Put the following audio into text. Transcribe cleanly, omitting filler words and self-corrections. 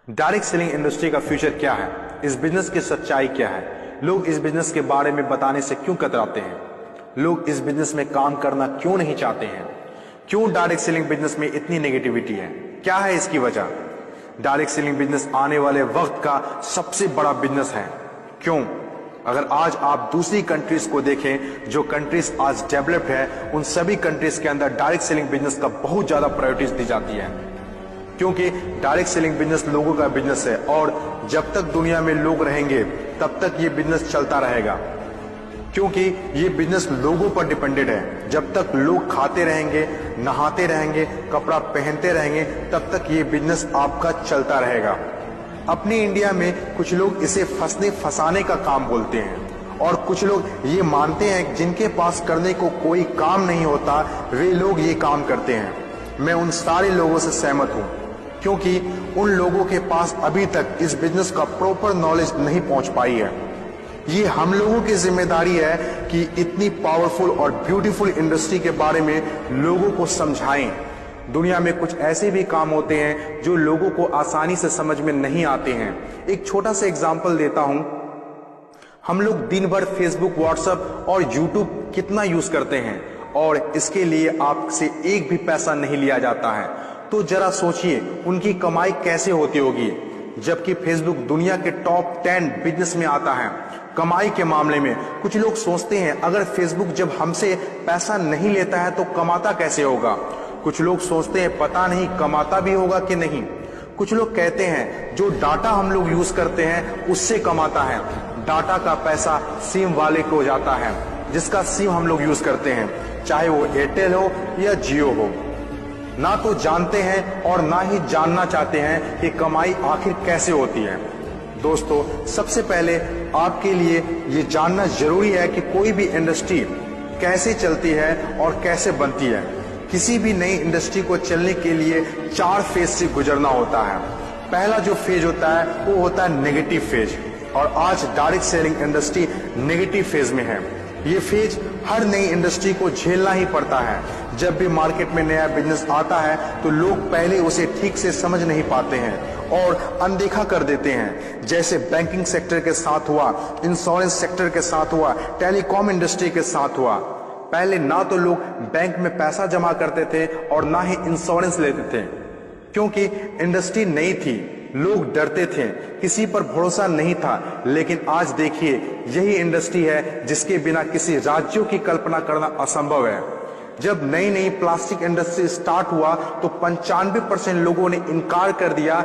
Direct selling industry का future क्या है, इस बिजनेस की सच्चाई क्या है, लोग इस बिजनेस के बारे में बताने से क्यों कतराते हैं, लोग इस बिजनेस में काम करना क्यों नहीं चाहते हैं, क्यों डायरेक्ट सेलिंग बिजनेस में इतनी नेगेटिविटी है, क्या है इसकी वजह। डायरेक्ट सेलिंग बिजनेस आने वाले वक्त का सबसे बड़ा बिजनेस है। क्यों? अगर आज आप दूसरी कंट्रीज को देखें, जो कंट्रीज आज डेवलप्ड है, उन सभी कंट्रीज के अंदर डायरेक्ट सेलिंग बिजनेस का बहुत ज्यादा प्रायोरिटीज दी जाती है, क्योंकि डायरेक्ट सेलिंग बिजनेस लोगों का बिजनेस है और जब तक दुनिया में लोग रहेंगे तब तक ये बिजनेस चलता रहेगा, क्योंकि ये बिजनेस लोगों पर डिपेंडेड है। जब तक लोग खाते रहेंगे, नहाते रहेंगे, कपड़ा पहनते रहेंगे, तब तक ये बिजनेस आपका चलता रहेगा। अपने इंडिया में कुछ लोग इसे फंसाने का काम बोलते हैं और कुछ लोग ये मानते हैं जिनके पास करने को कोई काम नहीं होता वे लोग ये काम करते हैं। मैं उन सारे लोगों से सहमत हूं, क्योंकि उन लोगों के पास अभी तक इस बिजनेस का प्रॉपर नॉलेज नहीं पहुंच पाई है। ये हम लोगों की जिम्मेदारी है कि इतनी पावरफुल और ब्यूटीफुल इंडस्ट्री के बारे में लोगों को समझाएं। दुनिया में कुछ ऐसे भी काम होते हैं जो लोगों को आसानी से समझ में नहीं आते हैं। एक छोटा सा एग्जांपल देता हूं। हम लोग दिन भर फेसबुक, व्हाट्सएप और यूट्यूब कितना यूज करते हैं और इसके लिए आपसे एक भी पैसा नहीं लिया जाता है। तो जरा सोचिए उनकी कमाई कैसे होती होगी, जबकि फेसबुक दुनिया के टॉप 10 बिजनेस में आता है कमाई के मामले में। कुछ लोग सोचते हैं अगर फेसबुक जब हमसे पैसा नहीं लेता है तो कमाता कैसे होगा। कुछ लोग सोचते हैं पता नहीं कमाता भी होगा कि नहीं। कुछ लोग कहते हैं जो डाटा हम लोग यूज करते हैं उससे कमाता है। डाटा का पैसा सिम वाले को जाता है, जिसका सिम हम लोग यूज करते हैं, चाहे वो एयरटेल हो या जियो हो। ना तो जानते हैं और ना ही जानना चाहते हैं कि कमाई आखिर कैसे होती है। दोस्तों, सबसे पहले आपके लिए ये जानना जरूरी है कि कोई भी इंडस्ट्री कैसे चलती है और कैसे बनती है। किसी भी नई इंडस्ट्री को चलने के लिए 4 फेज से गुजरना होता है। पहला जो फेज होता है वो होता है नेगेटिव फेज, और आज direct selling industry negative phase में है। ये फेज हर नई इंडस्ट्री को झेलना ही पड़ता है। जब भी मार्केट में नया बिजनेस आता है तो लोग पहले उसे ठीक से समझ नहीं पाते हैं और अनदेखा कर देते हैं। जैसे बैंकिंग सेक्टर के साथ हुआ, इंश्योरेंस सेक्टर के साथ हुआ, टेलीकॉम इंडस्ट्री के साथ हुआ। पहले ना तो लोग बैंक में पैसा जमा करते थे और ना ही इंश्योरेंस लेते थे, क्योंकि इंडस्ट्री नई थी, लोग डरते थे, किसी पर भरोसा नहीं था। लेकिन आज देखिए, यही इंडस्ट्री है जिसके बिना किसी राज्यों की कल्पना करना असंभव है। जब नई नई प्लास्टिक इंडस्ट्री स्टार्ट हुआ तो 95% लोगों ने इनकार कर दिया